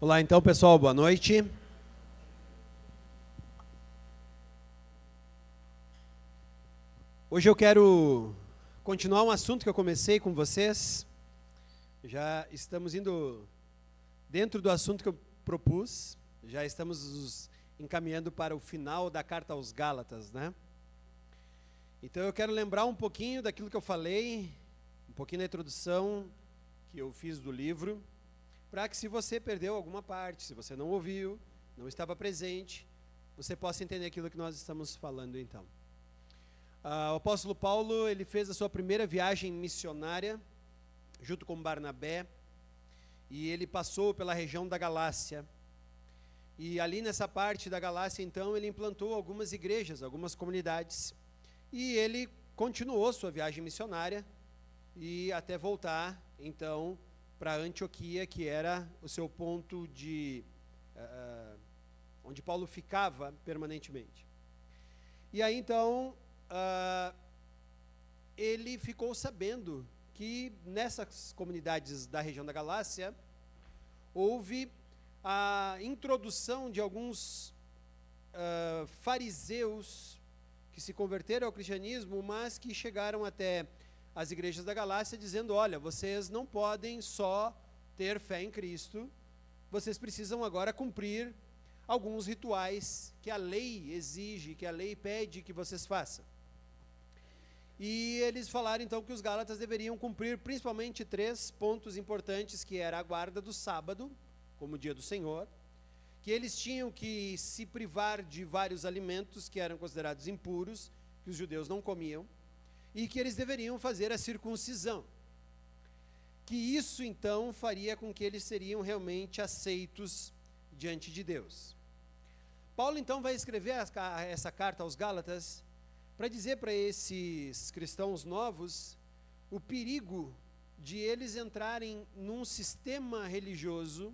Olá, então, pessoal, boa noite. Hoje eu quero continuar um assunto que eu comecei com vocês. Já estamos indo dentro do assunto que eu propus, já estamos nos encaminhando para o final da carta aos Gálatas, né? Então eu quero lembrar um pouquinho daquilo que eu falei, um pouquinho da introdução que eu fiz do livro, para que se você perdeu alguma parte, se você não ouviu, não estava presente, você possa entender aquilo que nós estamos falando então. O apóstolo Paulo, ele fez a sua primeira viagem missionária, junto com Barnabé, e ele passou pela região da Galácia. E ali nessa parte da Galácia, então, ele implantou algumas igrejas, algumas comunidades, e ele continuou sua viagem missionária, e até voltar, então, para Antioquia, que era o seu ponto de onde Paulo ficava permanentemente. E aí então ele ficou sabendo que nessas comunidades da região da Galácia houve a introdução de alguns fariseus que se converteram ao cristianismo, mas que chegaram até as igrejas da Galácia dizendo: olha, vocês não podem só ter fé em Cristo, vocês precisam agora cumprir alguns rituais que a lei exige, que a lei pede que vocês façam. E eles falaram então que os gálatas deveriam cumprir principalmente 3 pontos importantes, que era a guarda do sábado, como o dia do Senhor, que eles tinham que se privar de vários alimentos que eram considerados impuros, que os judeus não comiam, e que eles deveriam fazer a circuncisão, que isso então faria com que eles seriam realmente aceitos diante de Deus. Paulo então vai escrever essa carta aos Gálatas para dizer para esses cristãos novos o perigo de eles entrarem num sistema religioso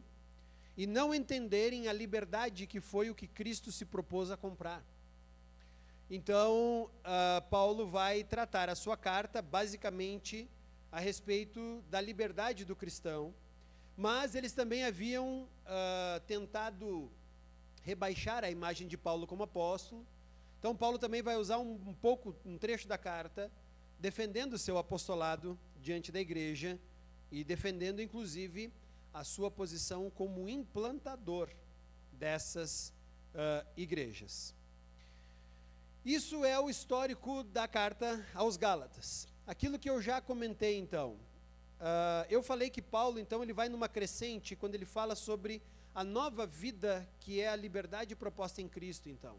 e não entenderem a liberdade que foi o que Cristo se propôs a comprar. Então, Paulo vai tratar a sua carta basicamente a respeito da liberdade do cristão, mas eles também haviam tentado rebaixar a imagem de Paulo como apóstolo. Então Paulo também vai usar um trecho da carta, defendendo o seu apostolado diante da igreja e defendendo inclusive a sua posição como implantador dessas igrejas. Isso é o histórico da carta aos Gálatas. Aquilo que eu já comentei então, eu falei que Paulo então ele vai numa crescente quando ele fala sobre a nova vida que é a liberdade proposta em Cristo então.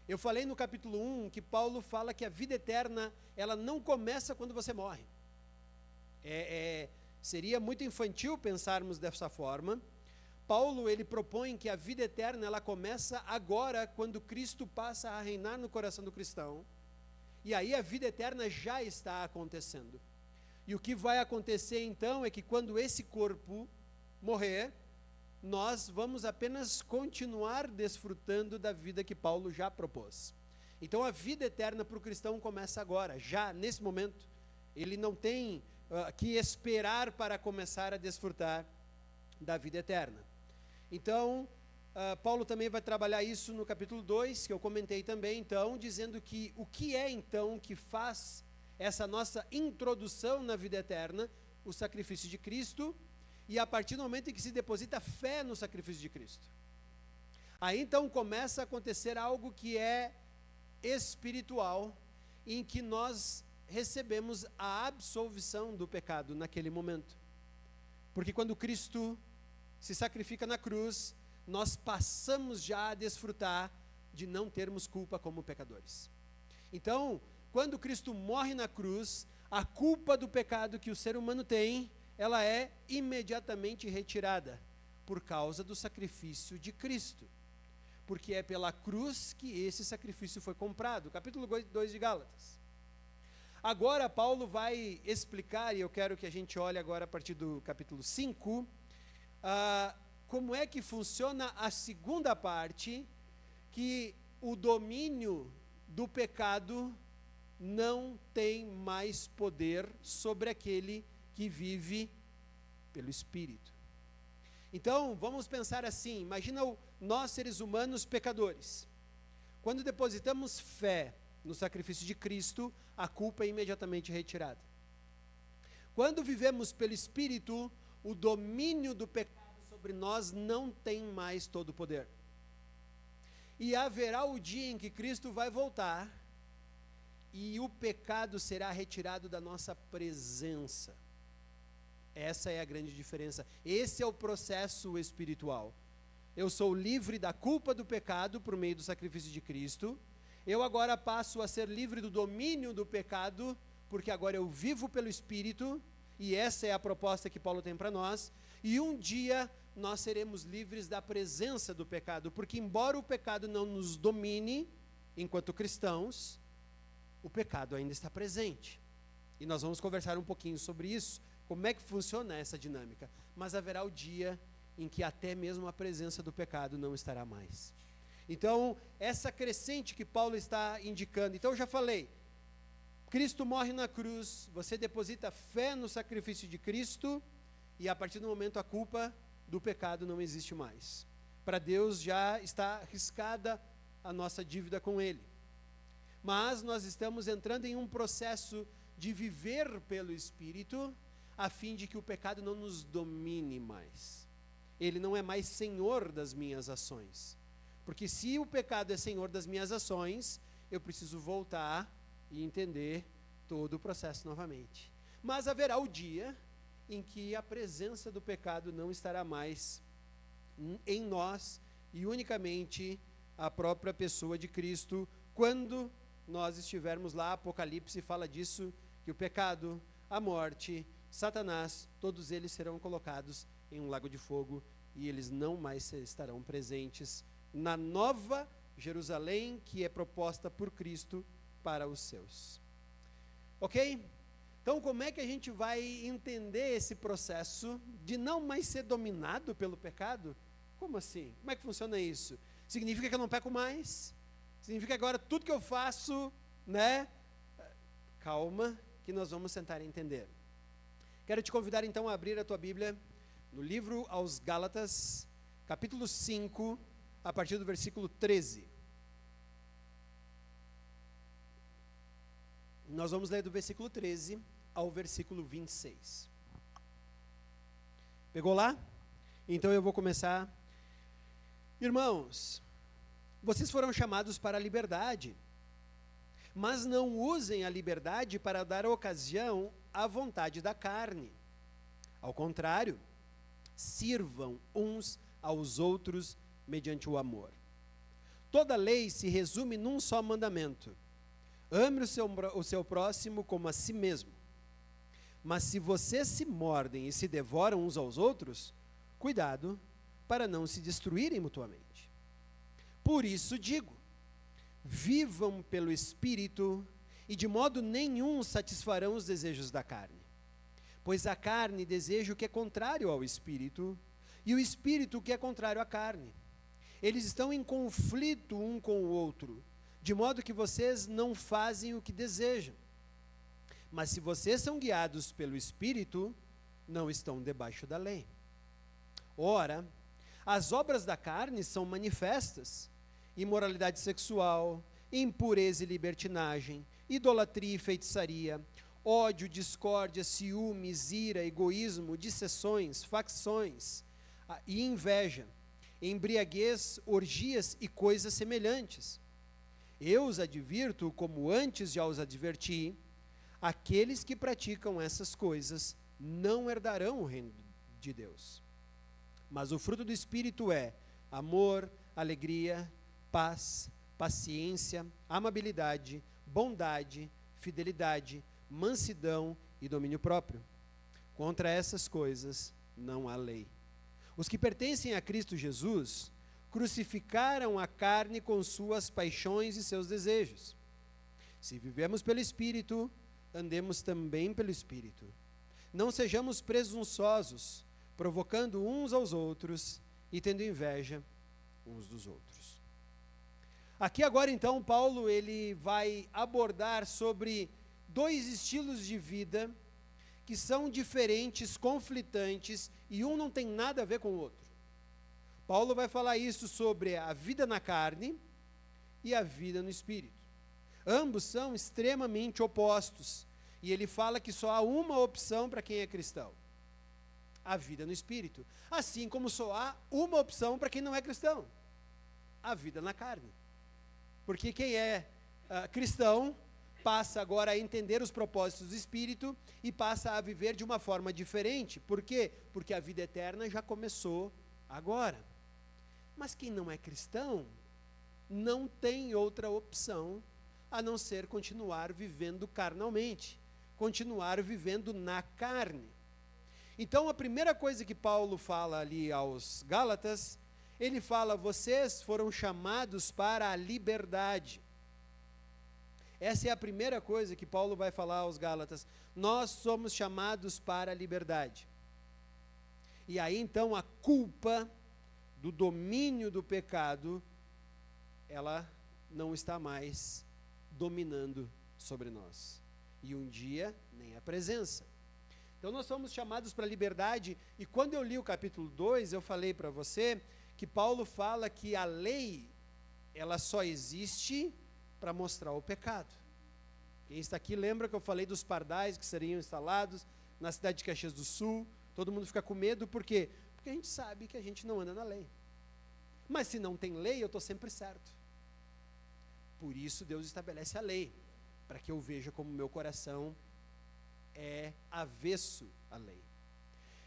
Eu falei no capítulo 1 que Paulo fala que a vida eterna ela não começa quando você morre. Seria muito infantil pensarmos dessa forma. Paulo ele propõe que a vida eterna ela começa agora, quando Cristo passa a reinar no coração do cristão, e aí a vida eterna já está acontecendo. E o que vai acontecer então é que quando esse corpo morrer, nós vamos apenas continuar desfrutando da vida que Paulo já propôs. Então a vida eterna para o cristão começa agora, já nesse momento. Ele não tem que esperar para começar a desfrutar da vida eterna. Então, Paulo também vai trabalhar isso no capítulo 2, que eu comentei também, então, dizendo que o que é então que faz essa nossa introdução na vida eterna, o sacrifício de Cristo, e a partir do momento em que se deposita fé no sacrifício de Cristo. Aí então começa a acontecer algo que é espiritual, em que nós recebemos a absolvição do pecado naquele momento. Porque quando Cristo se sacrifica na cruz, nós passamos já a desfrutar de não termos culpa como pecadores. Então, quando Cristo morre na cruz, a culpa do pecado que o ser humano tem, ela é imediatamente retirada, por causa do sacrifício de Cristo. Porque é pela cruz que esse sacrifício foi comprado. Capítulo 2 de Gálatas. Agora Paulo vai explicar, e eu quero que a gente olhe agora a partir do capítulo 5, como é que funciona a segunda parte, que o domínio do pecado não tem mais poder sobre aquele que vive pelo Espírito. Então, vamos pensar assim, imagina nós seres humanos pecadores. Quando depositamos fé no sacrifício de Cristo, a culpa é imediatamente retirada. Quando vivemos pelo Espírito, o domínio do pecado sobre nós não tem mais todo o poder. E haverá o dia em que Cristo vai voltar, e o pecado será retirado da nossa presença. Essa é a grande diferença. Esse é o processo espiritual. Eu sou livre da culpa do pecado por meio do sacrifício de Cristo. Eu agora passo a ser livre do domínio do pecado, porque agora eu vivo pelo Espírito, e essa é a proposta que Paulo tem para nós. E um dia nós seremos livres da presença do pecado, porque embora o pecado não nos domine, enquanto cristãos, o pecado ainda está presente. E nós vamos conversar um pouquinho sobre isso, como é que funciona essa dinâmica. Mas haverá o dia em que até mesmo a presença do pecado não estará mais. Então, essa crescente que Paulo está indicando, então eu já falei, Cristo morre na cruz, você deposita fé no sacrifício de Cristo, e a partir do momento a culpa do pecado não existe mais. Para Deus já está riscada a nossa dívida com Ele. Mas nós estamos entrando em um processo de viver pelo Espírito, a fim de que o pecado não nos domine mais. Ele não é mais senhor das minhas ações. Porque se o pecado é senhor das minhas ações, eu preciso voltar e entender todo o processo novamente. Mas haverá o dia em que a presença do pecado não estará mais em nós, e unicamente a própria pessoa de Cristo, quando nós estivermos lá. Apocalipse fala disso, que o pecado, a morte, Satanás, todos eles serão colocados em um lago de fogo, e eles não mais estarão presentes na nova Jerusalém, que é proposta por Cristo para os seus. Ok? Então, como é que a gente vai entender esse processo de não mais ser dominado pelo pecado? Como assim? Como é que funciona isso? Significa que eu não peco mais? Significa que agora tudo que eu faço, né? Calma, que nós vamos tentar entender. Quero te convidar então a abrir a tua Bíblia no livro aos Gálatas, capítulo 5, a partir do versículo 13. Nós vamos ler do versículo 13 ao versículo 26. Pegou lá? Então eu vou começar. Irmãos, vocês foram chamados para a liberdade, mas não usem a liberdade para dar ocasião à vontade da carne. Ao contrário, sirvam uns aos outros mediante o amor. Toda lei se resume num só mandamento: ame o seu próximo como a si mesmo. Mas se vocês se mordem e se devoram uns aos outros, cuidado para não se destruírem mutuamente. Por isso digo, vivam pelo Espírito, e de modo nenhum satisfarão os desejos da carne. Pois a carne deseja o que é contrário ao Espírito, e o Espírito o que é contrário à carne. Eles estão em conflito um com o outro, de modo que vocês não fazem o que desejam. Mas se vocês são guiados pelo Espírito, não estão debaixo da lei. Ora, as obras da carne são manifestas: imoralidade sexual, impureza e libertinagem, idolatria e feitiçaria, ódio, discórdia, ciúmes, ira, egoísmo, dissensões, facções e inveja, embriaguez, orgias e coisas semelhantes. Eu os advirto, como antes já os adverti: aqueles que praticam essas coisas não herdarão o reino de Deus. Mas o fruto do Espírito é amor, alegria, paz, paciência, amabilidade, bondade, fidelidade, mansidão e domínio próprio. Contra essas coisas não há lei. Os que pertencem a Cristo Jesus crucificaram a carne com suas paixões e seus desejos. Se vivemos pelo Espírito, andemos também pelo Espírito. Não sejamos presunçosos, provocando uns aos outros e tendo inveja uns dos outros. Aqui agora então Paulo ele vai abordar sobre dois estilos de vida que são diferentes, conflitantes, e um não tem nada a ver com o outro. Paulo vai falar isso sobre a vida na carne e a vida no espírito. Ambos são extremamente opostos. E ele fala que só há uma opção para quem é cristão: a vida no espírito. Assim como só há uma opção para quem não é cristão: a vida na carne. Porque quem é cristão passa agora a entender os propósitos do espírito e passa a viver de uma forma diferente. Por quê? Porque a vida eterna já começou agora. Mas quem não é cristão não tem outra opção a não ser continuar vivendo carnalmente, continuar vivendo na carne. Então, a primeira coisa que Paulo fala ali aos Gálatas, ele fala: vocês foram chamados para a liberdade. Essa é a primeira coisa que Paulo vai falar aos Gálatas. Nós somos chamados para a liberdade. E aí, então, a culpa do domínio do pecado, ela não está mais dominando sobre nós. E um dia, nem a presença. Então, nós somos chamados para a liberdade. E quando eu li o capítulo 2, eu falei para você que Paulo fala que a lei, ela só existe para mostrar o pecado. Quem está aqui lembra que eu falei dos pardais que seriam instalados na cidade de Caxias do Sul. Todo mundo fica com medo, por quê? Porque a gente sabe que a gente não anda na lei. Mas se não tem lei, eu estou sempre certo. Por isso Deus estabelece a lei, para que eu veja como meu coração é avesso à lei.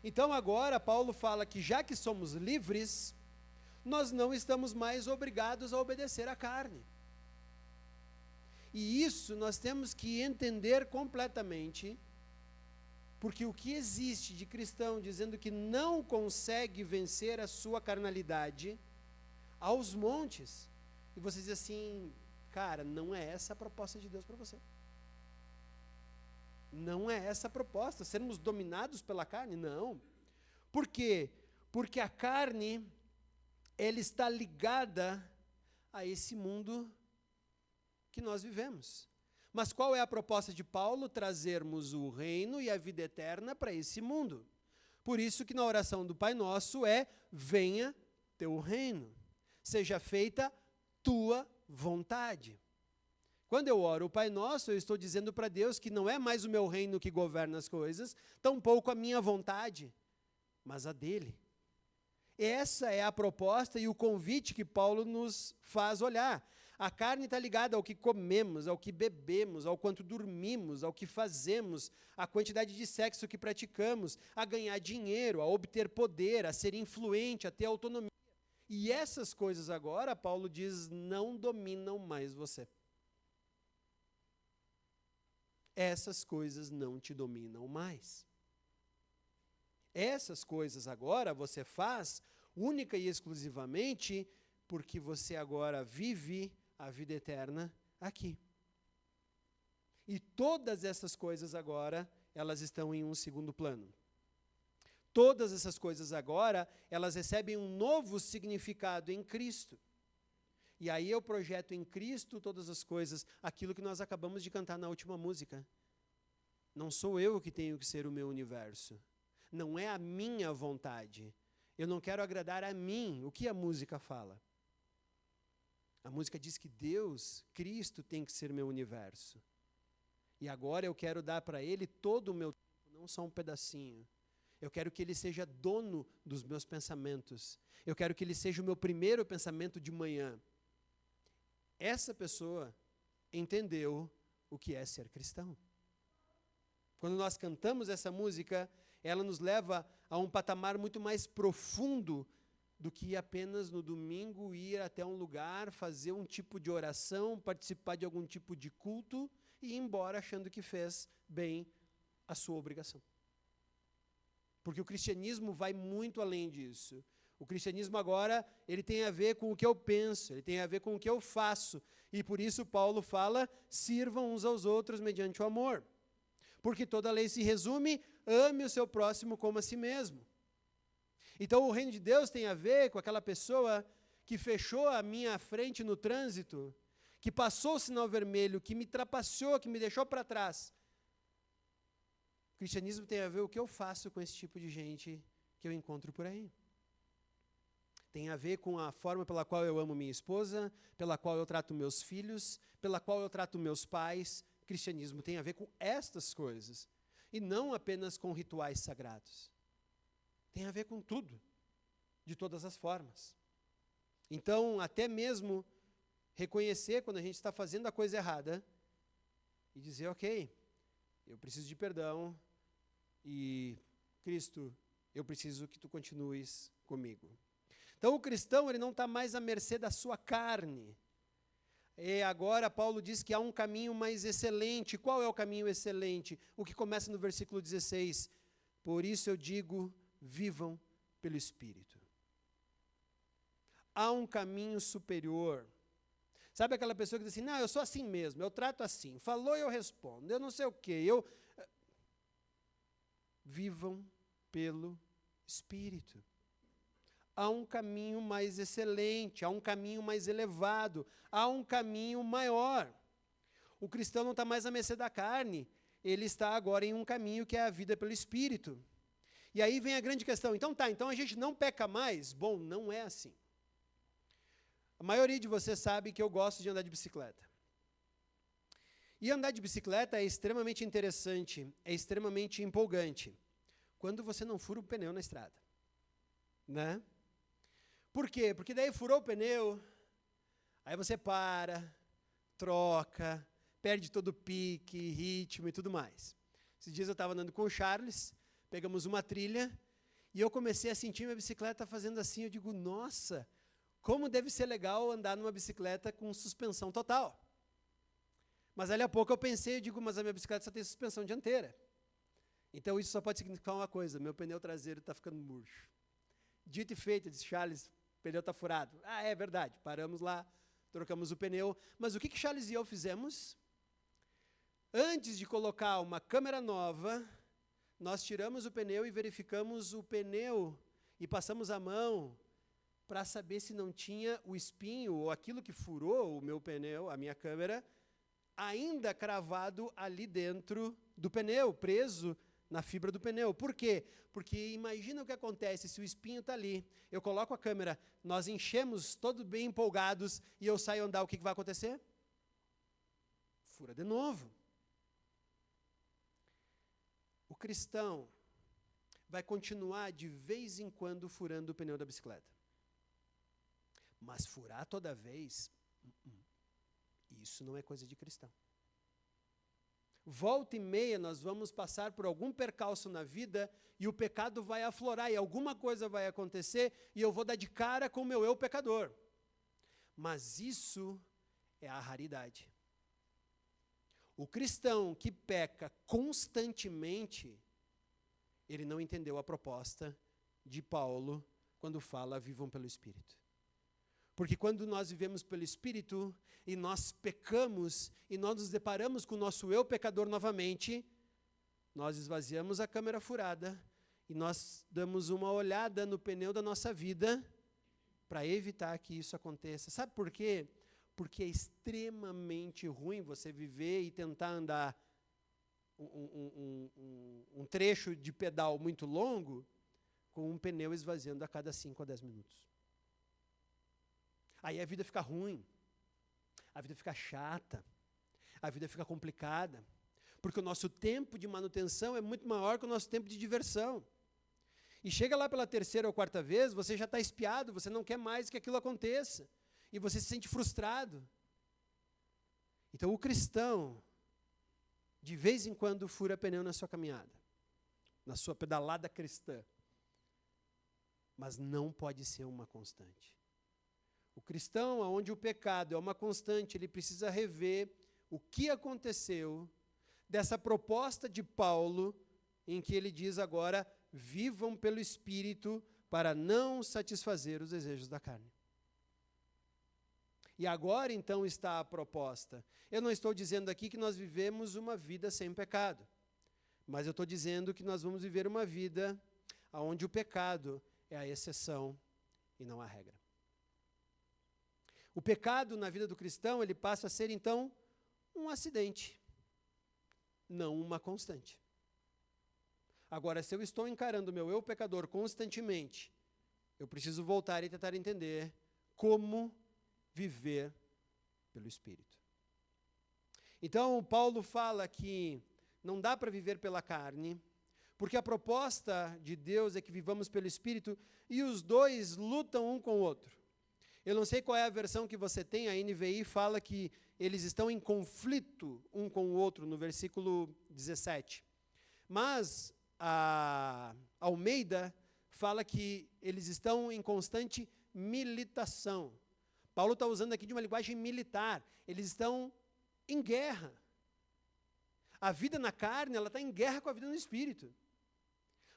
Então agora Paulo fala que já que somos livres, nós não estamos mais obrigados a obedecer à carne. E isso nós temos que entender completamente, porque o que existe de cristão dizendo que não consegue vencer a sua carnalidade aos montes, e você diz assim: cara, não é essa a proposta de Deus para você. Não é essa a proposta, sermos dominados pela carne, não. Por quê? Porque a carne, ela está ligada a esse mundo que nós vivemos. Mas qual é a proposta de Paulo? Trazermos o reino e a vida eterna para esse mundo. Por isso que na oração do Pai Nosso é: venha teu reino, seja feita tua vontade. Quando eu oro o Pai Nosso, eu estou dizendo para Deus que não é mais o meu reino que governa as coisas, tampouco a minha vontade, mas a dele. Essa é a proposta e o convite que Paulo nos faz olhar. A carne está ligada ao que comemos, ao que bebemos, ao quanto dormimos, ao que fazemos, à quantidade de sexo que praticamos, a ganhar dinheiro, a obter poder, a ser influente, a ter autonomia. E essas coisas agora, Paulo diz, não dominam mais você. Essas coisas não te dominam mais. Essas coisas agora você faz única e exclusivamente porque você agora vive a vida eterna aqui. E todas essas coisas agora, elas estão em um segundo plano. Todas essas coisas agora, elas recebem um novo significado em Cristo. E aí eu projeto em Cristo todas as coisas, aquilo que nós acabamos de cantar na última música. Não sou eu que tenho que ser o meu universo. Não é a minha vontade. Eu não quero agradar a mim. O que a música fala? A música diz que Deus, Cristo, tem que ser meu universo. E agora eu quero dar para Ele todo o meu tempo, não só um pedacinho. Eu quero que Ele seja dono dos meus pensamentos. Eu quero que Ele seja o meu primeiro pensamento de manhã. Essa pessoa entendeu o que é ser cristão. Quando nós cantamos essa música, ela nos leva a um patamar muito mais profundo do que apenas no domingo ir até um lugar, fazer um tipo de oração, participar de algum tipo de culto e ir embora achando que fez bem a sua obrigação. Porque o cristianismo vai muito além disso. O cristianismo agora, ele tem a ver com o que eu penso, ele tem a ver com o que eu faço. E por isso Paulo fala, sirvam uns aos outros mediante o amor. Porque toda lei se resume, ame o seu próximo como a si mesmo. Então o reino de Deus tem a ver com aquela pessoa que fechou a minha frente no trânsito, que passou o sinal vermelho, que me trapaceou, que me deixou para trás. O cristianismo tem a ver com o que eu faço com esse tipo de gente que eu encontro por aí. Tem a ver com a forma pela qual eu amo minha esposa, pela qual eu trato meus filhos, pela qual eu trato meus pais. Cristianismo tem a ver com estas coisas. E não apenas com rituais sagrados. Tem a ver com tudo, de todas as formas. Então, até mesmo reconhecer quando a gente está fazendo a coisa errada e dizer, ok, eu preciso de perdão e, Cristo, eu preciso que tu continues comigo. Então, o cristão ele não está mais à mercê da sua carne. E agora Paulo diz que há um caminho mais excelente. Qual é o caminho excelente? O que começa no versículo 16. Por isso eu digo, vivam pelo Espírito. Há um caminho superior. Sabe aquela pessoa que diz assim, não, eu sou assim mesmo, eu trato assim, falou eu respondo, eu não sei o quê, Vivam pelo Espírito. Há um caminho mais excelente, há um caminho mais elevado, há um caminho maior. O cristão não está mais à mercê da carne, ele está agora em um caminho que é a vida pelo Espírito. E aí vem a grande questão, então a gente não peca mais? Bom, não é assim. A maioria de vocês sabe que eu gosto de andar de bicicleta. E andar de bicicleta é extremamente interessante, é extremamente empolgante, quando você não fura o pneu na estrada. Né? Por quê? Porque daí furou o pneu, aí você para, troca, perde todo o pique, ritmo e tudo mais. Esses dias eu estava andando com o Charles, pegamos uma trilha, e eu comecei a sentir minha bicicleta fazendo assim, eu digo, nossa, como deve ser legal andar numa bicicleta com suspensão total. Mas ali a pouco eu pensei, eu digo, mas a minha bicicleta só tem suspensão dianteira. Então isso só pode significar uma coisa, meu pneu traseiro está ficando murcho. Dito e feito, disse Charles, o pneu está furado. Ah, é verdade, paramos lá, trocamos o pneu. Mas o que Charles e eu fizemos? Antes de colocar uma câmera nova, nós tiramos o pneu e verificamos o pneu e passamos a mão para saber se não tinha o espinho ou aquilo que furou o meu pneu, a minha câmera, ainda cravado ali dentro do pneu, preso na fibra do pneu. Por quê? Porque imagina o que acontece se o espinho está ali, eu coloco a câmera, nós enchemos todos bem empolgados e eu saio andar, o que vai acontecer? Fura de novo. O cristão vai continuar de vez em quando furando o pneu da bicicleta. Mas furar toda vez, isso não é coisa de cristão. Volta e meia nós vamos passar por algum percalço na vida e o pecado vai aflorar e alguma coisa vai acontecer e eu vou dar de cara com o meu eu pecador. Mas isso é a raridade. O cristão que peca constantemente, ele não entendeu a proposta de Paulo quando fala vivam pelo Espírito. Porque quando nós vivemos pelo Espírito e nós pecamos e nós nos deparamos com o nosso eu pecador novamente, nós esvaziamos a câmera furada e nós damos uma olhada no pneu da nossa vida para evitar que isso aconteça. Sabe por quê? Porque é extremamente ruim você viver e tentar andar um trecho de pedal muito longo com um pneu esvaziando a cada 5 a 10 minutos. Aí a vida fica ruim, a vida fica chata, a vida fica complicada, porque o nosso tempo de manutenção é muito maior que o nosso tempo de diversão. E chega lá pela terceira ou quarta vez, você já está espiado, você não quer mais que aquilo aconteça, e você se sente frustrado. Então o cristão, de vez em quando, fura pneu na sua caminhada, na sua pedalada cristã, mas não pode ser uma constante. O cristão, onde o pecado é uma constante, ele precisa rever o que aconteceu dessa proposta de Paulo, em que ele diz agora, vivam pelo Espírito para não satisfazer os desejos da carne. E agora, então, está a proposta. Eu não estou dizendo aqui que nós vivemos uma vida sem pecado, mas eu estou dizendo que nós vamos viver uma vida onde o pecado é a exceção e não a regra. O pecado na vida do cristão, ele passa a ser, então, um acidente, não uma constante. Agora, se eu estou encarando o meu eu pecador constantemente eu preciso voltar e tentar entender como viver pelo Espírito. Então, Paulo fala que não dá para viver pela carne, porque a proposta de Deus é que vivamos pelo Espírito e os dois lutam um com o outro. Eu não sei qual é a versão que você tem, a NVI fala que eles estão em conflito um com o outro, no versículo 17. Mas a Almeida fala que eles estão em constante militação. Paulo está usando aqui de uma linguagem militar. Eles estão em guerra. A vida na carne, ela está em guerra com a vida no Espírito.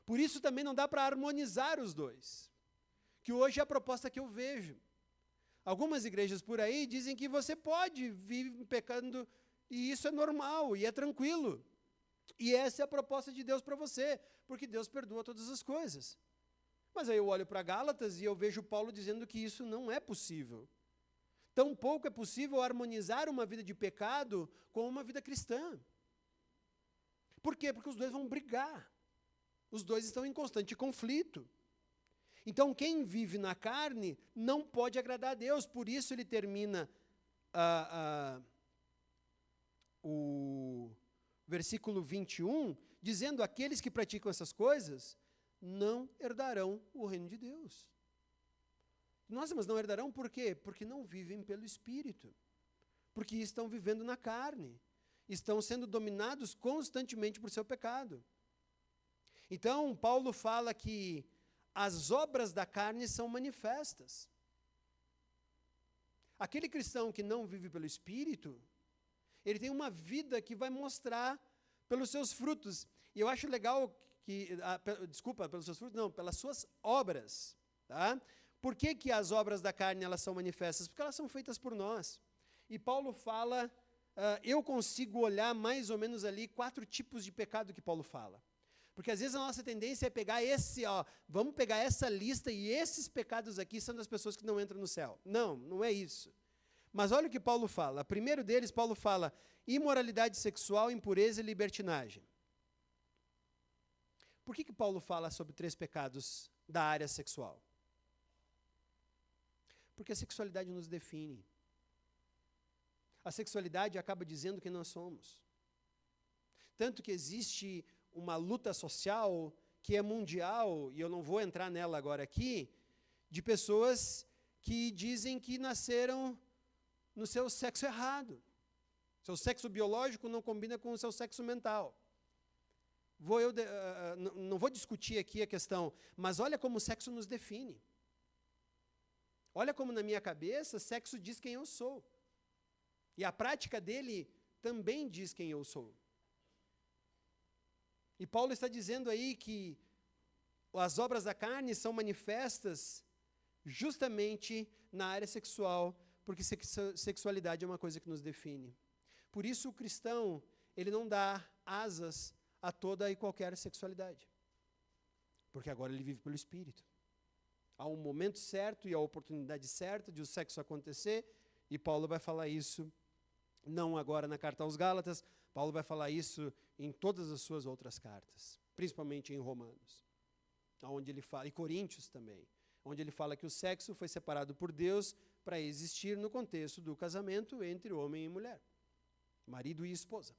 Por isso também não dá para harmonizar os dois. Que hoje é a proposta que eu vejo. Algumas igrejas por aí dizem que você pode vir pecando e isso é normal e é tranquilo. E essa é a proposta de Deus para você, porque Deus perdoa todas as coisas. Mas aí eu olho para Gálatas e eu vejo Paulo dizendo que isso não é possível. Tampouco é possível harmonizar uma vida de pecado com uma vida cristã. Por quê? Porque os dois vão brigar. Os dois estão em constante conflito. Então, quem vive na carne não pode agradar a Deus. Por isso ele termina o versículo 21, dizendo: aqueles que praticam essas coisas não herdarão o reino de Deus. Nossa, mas não herdarão por quê? Porque não vivem pelo Espírito. Porque estão vivendo na carne. Estão sendo dominados constantemente por seu pecado. Então, Paulo fala que as obras da carne são manifestas. Aquele cristão que não vive pelo Espírito, ele tem uma vida que vai mostrar pelos seus frutos. E eu acho legal que, pelos seus frutos, não, pelas suas obras. Tá? Por que as obras da carne elas são manifestas? Porque elas são feitas por nós. E Paulo fala, eu consigo olhar mais ou menos ali 4 tipos de pecado que Paulo fala. Porque às vezes a nossa tendência é pegar vamos pegar essa lista e esses pecados aqui são das pessoas que não entram no céu. Não, não é isso. Mas olha o que Paulo fala. Primeiro deles, Paulo fala imoralidade sexual, impureza e libertinagem. Por que Paulo fala sobre 3 pecados da área sexual? Porque a sexualidade nos define. A sexualidade acaba dizendo quem nós somos. Tanto que existe uma luta social que é mundial, e eu não vou entrar nela agora aqui, de pessoas que dizem que nasceram no seu sexo errado. Seu sexo biológico não combina com o seu sexo mental. Não vou discutir aqui a questão, mas olha como o sexo nos define. Olha como na minha cabeça, sexo diz quem eu sou. E a prática dele também diz quem eu sou. E Paulo está dizendo aí que as obras da carne são manifestas justamente na área sexual, porque sexualidade é uma coisa que nos define. Por isso o cristão, ele não dá asas a toda e qualquer sexualidade. Porque agora ele vive pelo Espírito. Há um momento certo e a oportunidade certa de o sexo acontecer, e Paulo vai falar isso, não agora na carta aos Gálatas, Paulo vai falar isso em todas as suas outras cartas, principalmente em Romanos, onde ele fala, e Coríntios também, onde ele fala que o sexo foi separado por Deus para existir no contexto do casamento entre homem e mulher, marido e esposa.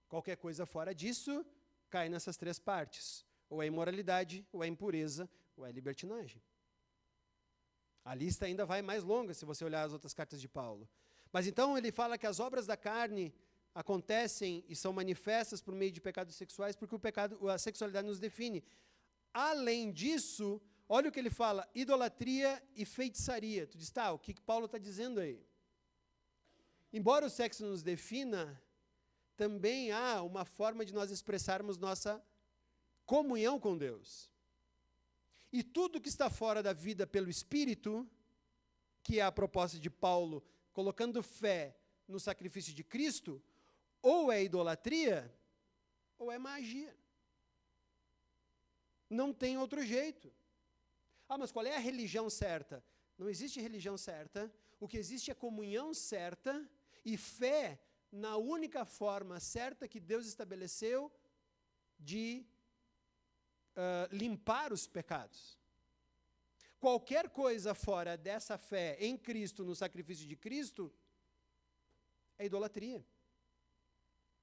Qualquer coisa fora disso cai nessas 3 partes, ou é imoralidade, ou é impureza, ou é libertinagem. A lista ainda vai mais longa se você olhar as outras cartas de Paulo. Mas então ele fala que as obras da carne acontecem e são manifestas por meio de pecados sexuais, porque a sexualidade nos define. Além disso, olha o que ele fala, idolatria e feitiçaria. Tu diz, o que Paulo está dizendo aí? Embora o sexo nos defina, também há uma forma de nós expressarmos nossa comunhão com Deus. E tudo que está fora da vida pelo Espírito, que é a proposta de Paulo, colocando fé no sacrifício de Cristo, ou é idolatria, ou é magia. Não tem outro jeito. Mas qual é a religião certa? Não existe religião certa. O que existe é comunhão certa e fé na única forma certa que Deus estabeleceu de limpar os pecados. Qualquer coisa fora dessa fé em Cristo, no sacrifício de Cristo, é idolatria.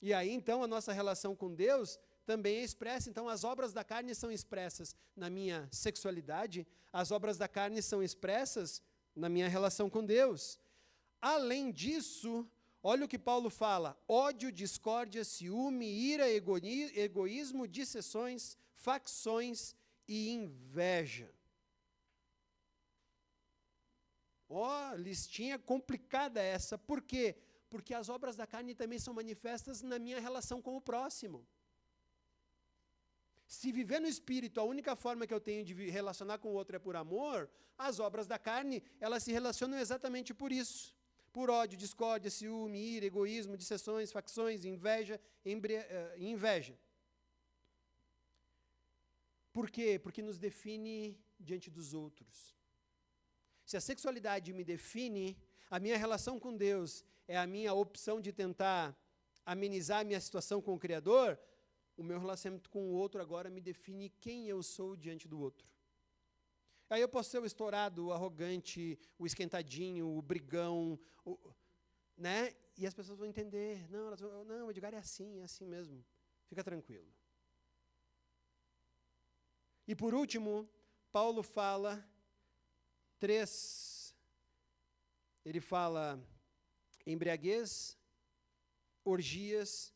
E aí, então, a nossa relação com Deus também é expressa. Então, as obras da carne são expressas na minha sexualidade, as obras da carne são expressas na minha relação com Deus. Além disso, olha o que Paulo fala: ódio, discórdia, ciúme, ira, egoísmo, dissensões, facções e inveja. Ó, listinha complicada essa. Por quê? Porque as obras da carne também são manifestas na minha relação com o próximo. Se viver no Espírito, a única forma que eu tenho de relacionar com o outro é por amor, as obras da carne, elas se relacionam exatamente por isso. Por ódio, discórdia, ciúme, ira, egoísmo, dissensões, facções, inveja, inveja. Por quê? Porque nos define diante dos outros. Se a sexualidade me define, a minha relação com Deus é a minha opção de tentar amenizar a minha situação com o Criador, o meu relacionamento com o outro agora me define quem eu sou diante do outro. Aí eu posso ser o estourado, o arrogante, o esquentadinho, o brigão, né? E as pessoas vão entender. Não, o Edgar é assim mesmo. Fica tranquilo. E por último, Paulo fala ele fala embriaguez, orgias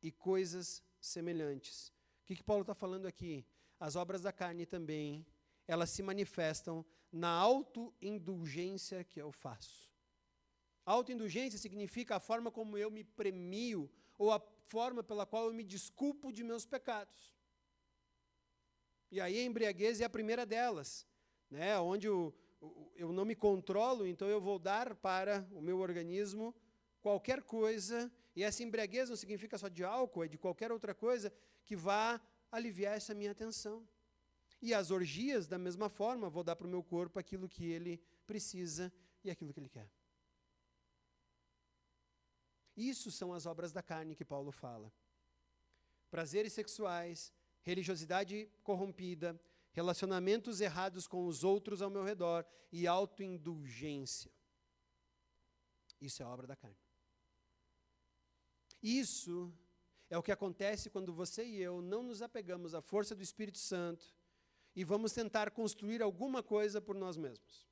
e coisas semelhantes. O que Paulo está falando aqui? As obras da carne também, elas se manifestam na autoindulgência que eu faço. Autoindulgência significa a forma como eu me premio, ou a forma pela qual eu me desculpo de meus pecados. E aí a embriaguez é a primeira delas, né? Onde eu não me controlo, então eu vou dar para o meu organismo qualquer coisa, e essa embriaguez não significa só de álcool, é de qualquer outra coisa que vá aliviar essa minha tensão. E as orgias, da mesma forma, vou dar para o meu corpo aquilo que ele precisa e aquilo que ele quer. Isso são as obras da carne que Paulo fala. Prazeres sexuais, religiosidade corrompida, relacionamentos errados com os outros ao meu redor e autoindulgência. Isso é obra da carne. Isso é o que acontece quando você e eu não nos apegamos à força do Espírito Santo e vamos tentar construir alguma coisa por nós mesmos.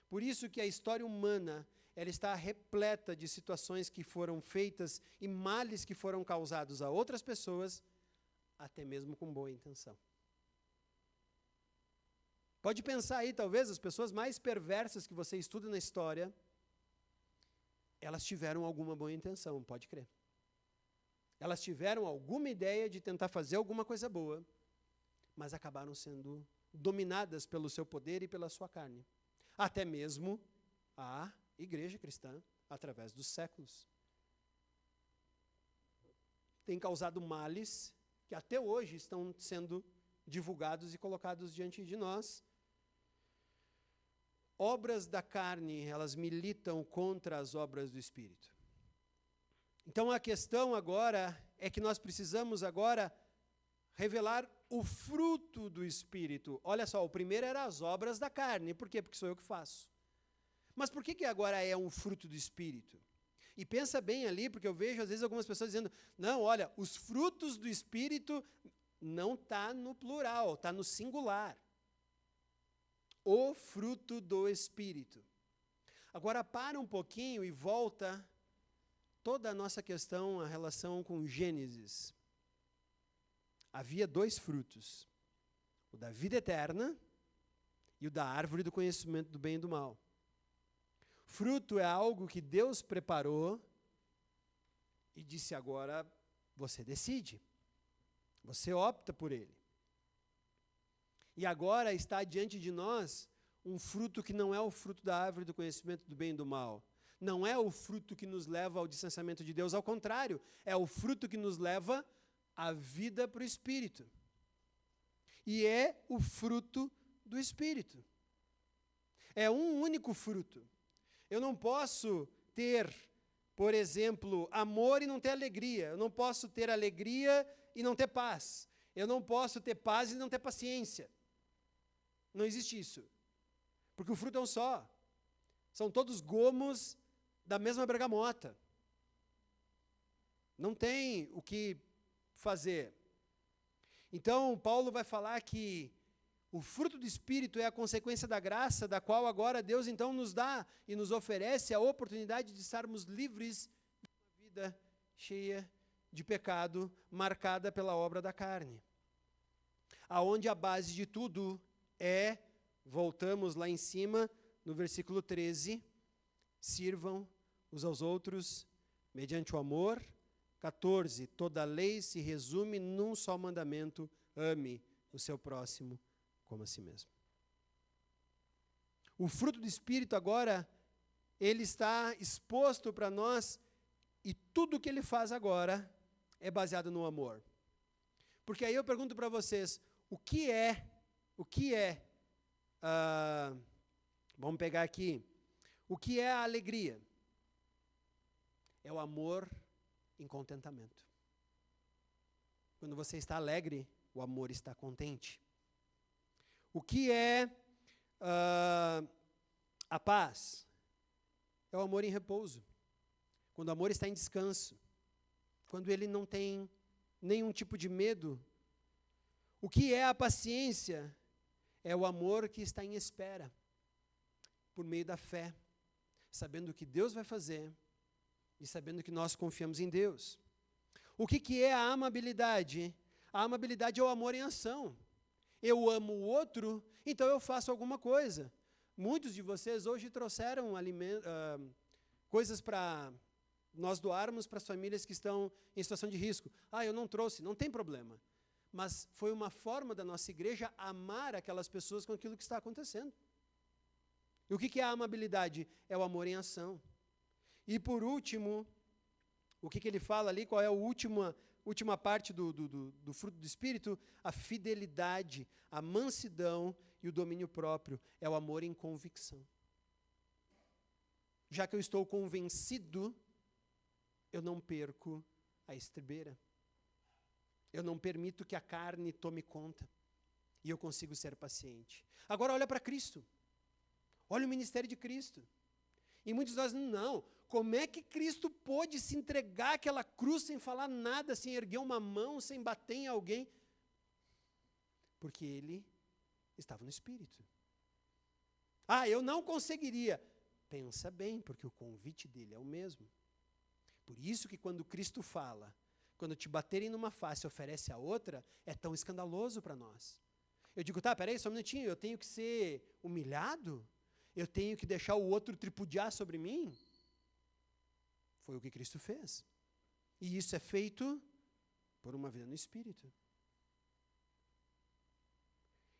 Por isso que a história humana, ela está repleta de situações que foram feitas e males que foram causados a outras pessoas, até mesmo com boa intenção. Pode pensar aí, talvez, as pessoas mais perversas que você estuda na história, elas tiveram alguma boa intenção, pode crer. Elas tiveram alguma ideia de tentar fazer alguma coisa boa, mas acabaram sendo dominadas pelo seu poder e pela sua carne. Até mesmo a igreja cristã, através dos séculos. Tem causado males que até hoje estão sendo divulgados e colocados diante de nós. Obras da carne, elas militam contra as obras do Espírito. Então a questão agora é que nós precisamos agora revelar o fruto do Espírito. Olha só, o primeiro era as obras da carne. Por quê? Porque sou eu que faço. Mas por que agora é um fruto do Espírito? E pensa bem ali, porque eu vejo às vezes algumas pessoas dizendo, não, olha, os frutos do Espírito não está no plural, está no singular. O fruto do Espírito. Agora para um pouquinho e volta toda a nossa questão, a relação com Gênesis. Havia 2 frutos, o da vida eterna e o da árvore do conhecimento do bem e do mal. Fruto é algo que Deus preparou e disse agora, você decide, você opta por ele. E agora está diante de nós um fruto que não é o fruto da árvore do conhecimento do bem e do mal. Não é o fruto que nos leva ao distanciamento de Deus, ao contrário, é o fruto que nos leva à vida para o Espírito. E é o fruto do Espírito. É um único fruto. Eu não posso ter, por exemplo, amor e não ter alegria. Eu não posso ter alegria e não ter paz. Eu não posso ter paz e não ter paciência. Não existe isso. Porque o fruto é um só. São todos gomos da mesma bergamota. Não tem o que fazer. Então, Paulo vai falar que o fruto do Espírito é a consequência da graça, da qual agora Deus então nos dá e nos oferece a oportunidade de estarmos livres de uma vida cheia de pecado, marcada pela obra da carne. Aonde a base de tudo é, voltamos lá em cima, no versículo 13, sirvam uns aos outros mediante o amor. 14, toda a lei se resume num só mandamento: ame o seu próximo como a si mesmo. O fruto do Espírito agora, ele está exposto para nós, e tudo que ele faz agora é baseado no amor. Porque aí eu pergunto para vocês, vamos pegar aqui, o que é a alegria? É o amor em contentamento. Quando você está alegre, o amor está contente. O que é a paz? É o amor em repouso. Quando o amor está em descanso. Quando ele não tem nenhum tipo de medo. O que é a paciência? É o amor que está em espera. Por meio da fé. Sabendo o que Deus vai fazer. E sabendo que nós confiamos em Deus. O que é a amabilidade? A amabilidade é o amor em ação. Eu amo o outro, então eu faço alguma coisa. Muitos de vocês hoje trouxeram coisas para nós doarmos para as famílias que estão em situação de risco. Eu não trouxe, não tem problema. Mas foi uma forma da nossa igreja amar aquelas pessoas com aquilo que está acontecendo. E o que é a amabilidade? É o amor em ação. E por último, o que ele fala ali, qual é a última parte do fruto do Espírito? A fidelidade, a mansidão e o domínio próprio. É o amor em convicção. Já que eu estou convencido, eu não perco a estribeira. Eu não permito que a carne tome conta. E eu consigo ser paciente. Agora olha para Cristo. Olha o ministério de Cristo. E muitos de nós, não, como é que Cristo pôde se entregar àquela cruz sem falar nada, sem erguer uma mão, sem bater em alguém? Porque ele estava no Espírito. Eu não conseguiria. Pensa bem, porque o convite dele é o mesmo. Por isso que quando Cristo fala, quando te baterem numa face e oferece a outra, é tão escandaloso para nós. Eu digo, peraí, só um minutinho, eu tenho que ser humilhado? Eu tenho que deixar o outro tripudiar sobre mim? Foi o que Cristo fez. E isso é feito por uma vida no Espírito.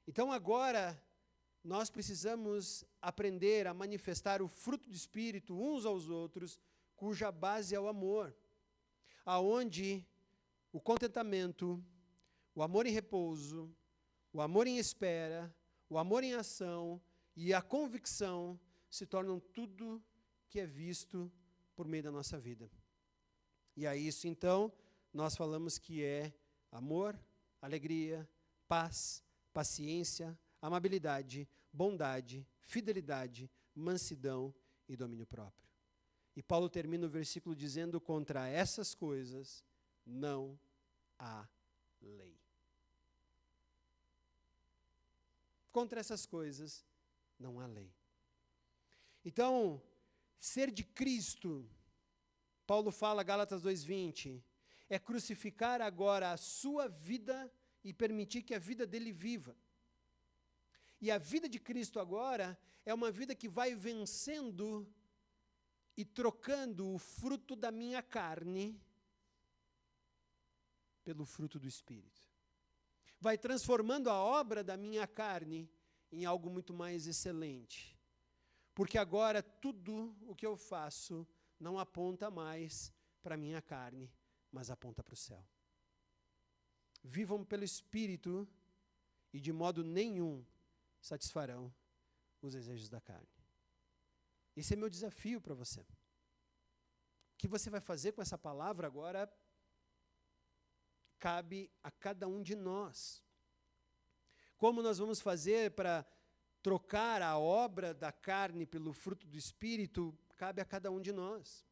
Então agora, nós precisamos aprender a manifestar o fruto do Espírito uns aos outros, cuja base é o amor. Aonde o contentamento, o amor em repouso, o amor em espera, o amor em ação e a convicção se tornam tudo que é visto por meio da nossa vida. E a isso, então, nós falamos que é amor, alegria, paz, paciência, amabilidade, bondade, fidelidade, mansidão e domínio próprio. E Paulo termina o versículo dizendo: contra essas coisas não há lei. Contra essas coisas não há lei. Então, ser de Cristo, Paulo fala, Gálatas 2:20, é crucificar agora a sua vida e permitir que a vida dele viva. E a vida de Cristo agora é uma vida que vai vencendo e trocando o fruto da minha carne pelo fruto do Espírito. Vai transformando a obra da minha carne em algo muito mais excelente. Porque agora tudo o que eu faço não aponta mais para a minha carne, mas aponta para o céu. Vivam pelo Espírito e de modo nenhum satisfarão os desejos da carne. Esse é meu desafio para você. O que você vai fazer com essa palavra agora cabe a cada um de nós. Como nós vamos fazer para trocar a obra da carne pelo fruto do Espírito cabe a cada um de nós.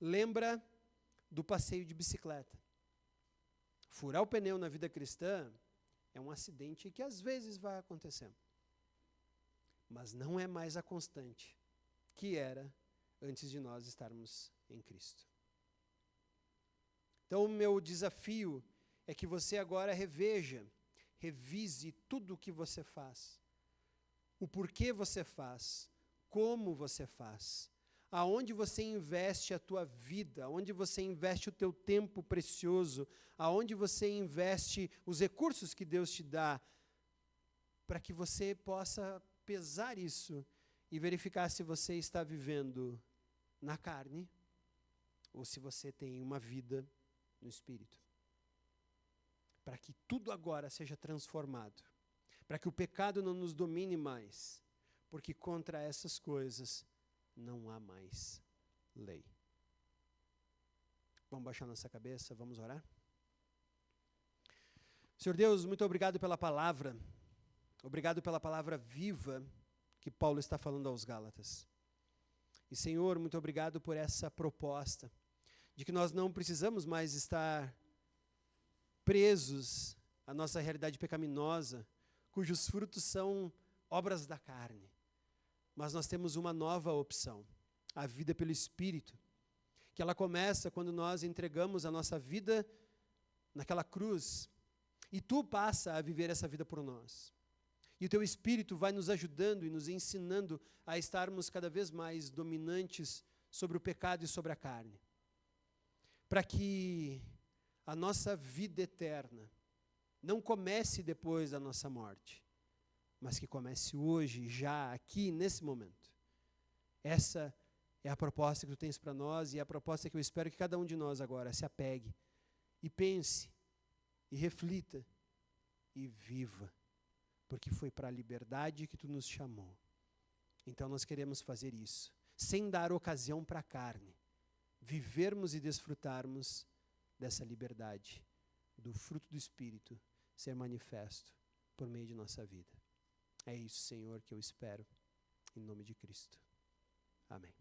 Lembra do passeio de bicicleta. Furar o pneu na vida cristã é um acidente que às vezes vai acontecendo. Mas não é mais a constante que era antes de nós estarmos em Cristo. Então, o meu desafio é que você agora revise tudo o que você faz. O porquê você faz, como você faz, aonde você investe a tua vida, aonde você investe o teu tempo precioso, aonde você investe os recursos que Deus te dá, para que você possa pesar isso e verificar se você está vivendo na carne ou se você tem uma vida no Espírito. Para que tudo agora seja transformado, para que o pecado não nos domine mais, porque contra essas coisas não há mais lei. Vamos baixar nossa cabeça, vamos orar? Senhor Deus, muito obrigado pela palavra, obrigado pela palavra viva que Paulo está falando aos Gálatas. E Senhor, muito obrigado por essa proposta, de que nós não precisamos mais estar presos à nossa realidade pecaminosa, cujos frutos são obras da carne. Mas nós temos uma nova opção, a vida pelo Espírito, que ela começa quando nós entregamos a nossa vida naquela cruz, e Tu passa a viver essa vida por nós. E o Teu Espírito vai nos ajudando e nos ensinando a estarmos cada vez mais dominantes sobre o pecado e sobre a carne, para que a nossa vida eterna não comece depois da nossa morte, mas que comece hoje, já, aqui, nesse momento. Essa é a proposta que Tu tens para nós e é a proposta que eu espero que cada um de nós agora se apegue e pense, e reflita, e viva, porque foi para a liberdade que Tu nos chamou. Então nós queremos fazer isso, sem dar ocasião para a carne, vivermos e desfrutarmos dessa liberdade, do fruto do Espírito ser manifesto por meio de nossa vida. É isso, Senhor, que eu espero, em nome de Cristo. Amém.